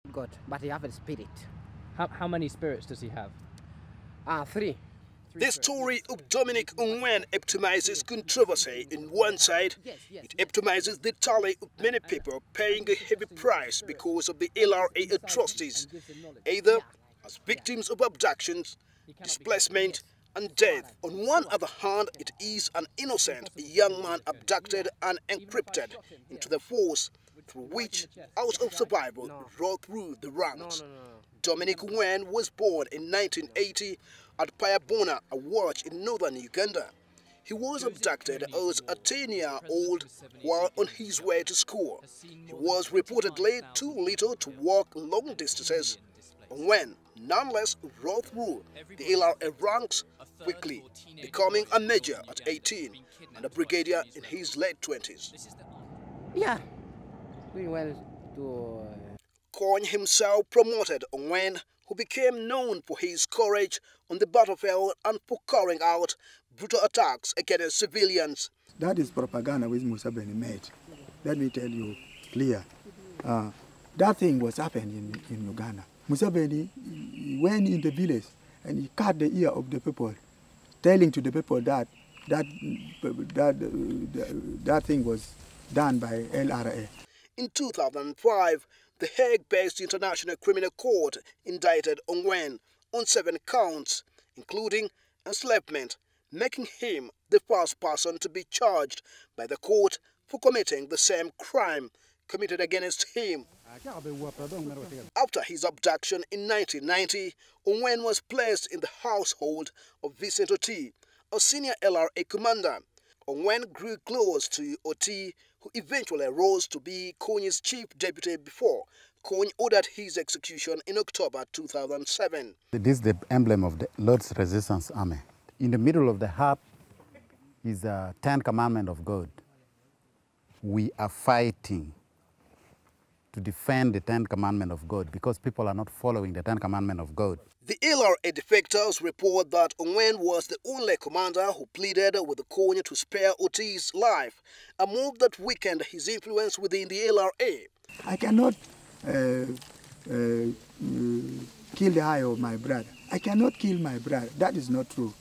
God, but he have a spirit. How many spirits does he have? Three. The story of Dominic Ongwen epitomizes controversy in one side. It epitomizes the tally of many people paying a heavy price because of the LRA atrocities, either as victims of abductions, displacement, and death. On one other hand, it is an innocent young man abducted and encrypted into the force through which, out of survival, rode through the ranks. Dominic Ongwen was born in 1980 at Payabona, a watch in northern Uganda. He was abducted as a 10-year-old while on his way to school. He was reportedly too little to walk long distances. Ongwen nonetheless rode through the LRA ranks quickly, becoming a major at 18 and a brigadier in his late 20s. Yeah, we went to... Kony himself promoted Ongwen, who became known for his courage on the battlefield and for carrying out brutal attacks against civilians. That is propaganda which Museveni made. Let me tell you clear. That thing was happening in Uganda. Museveni went in the village and he cut the ear of the people, telling to the people that that thing was done by LRA. In 2005, the Hague-based International Criminal Court indicted Ongwen on 7 counts, including enslavement, making him the first person to be charged by the court for committing the same crime committed against him. After his abduction in 1990, Ongwen was placed in the household of Vincent Oti, a senior LRA commander. Ongwen grew close to Oti, who eventually rose to be Kony's chief deputy before Kony ordered his execution in October 2007. This is the emblem of the Lord's Resistance Army. In the middle of the heart is the 10th commandment of God. We are fighting to defend the 10th commandment of God because people are not following the 10th commandment of God. The LRA defectors report that Ongwen was the only commander who pleaded with the Kony to spare Oti's life, a move that weakened his influence within the LRA. I cannot kill the eye of my brother. I cannot kill my brother. That is not true.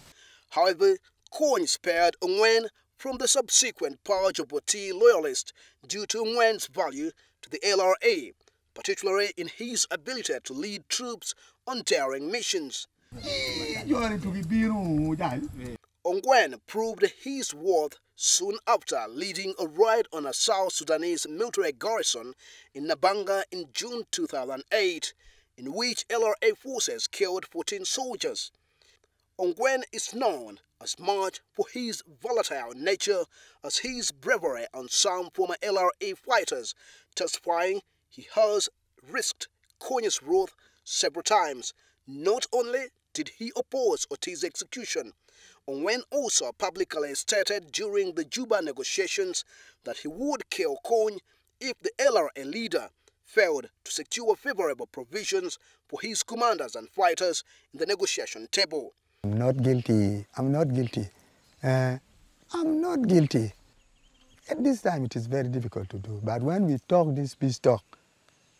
However, Kony spared Ongwen from the subsequent purge of Oti loyalists due to Ongwen's value to the LRA, particularly in his ability to lead troops on daring missions. Ongwen proved his worth soon after leading a raid on a South Sudanese military garrison in Nabanga in June 2008, in which LRA forces killed 14 soldiers. Ongwen is known as much for his volatile nature as his bravery, and some former LRA fighters testifying he has risked Kony's wrath several times. Not only did he oppose Oti's execution, Ongwen also publicly stated during the Juba negotiations that he would kill Kony if the LRA leader failed to secure favorable provisions for his commanders and fighters in the negotiation table. I'm not guilty. I'm not guilty. I'm not guilty. At this time, it is very difficult to do. But when we talk this peace talk,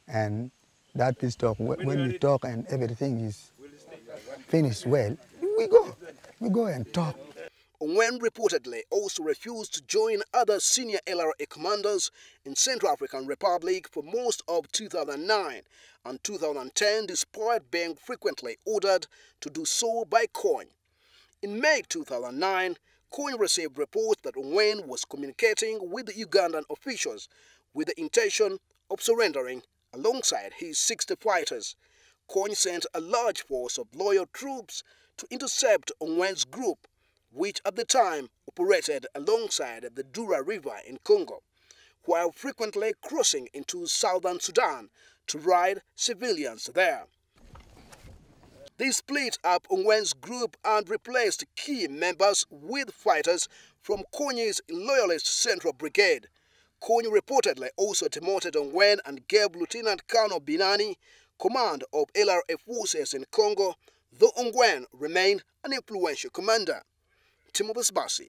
and that peace talk, when we talk and everything is finished well, we go and talk. Ongwen reportedly also refused to join other senior LRA commanders in Central African Republic for most of 2009 and 2010, despite being frequently ordered to do so by Kony. In May 2009, Kony received reports that Ongwen was communicating with the Ugandan officials with the intention of surrendering alongside his 60 fighters. Kony sent a large force of loyal troops to intercept Ongwen's group, which at the time operated alongside the Dura River in Congo, while frequently crossing into southern Sudan to raid civilians there. They split up Ongwen's group and replaced key members with fighters from Kony's loyalist Central Brigade. Kony reportedly also demoted Ongwen and gave Lieutenant Colonel Binani command of LRA forces in Congo, though Ongwen remained an influential commander. Sibasi.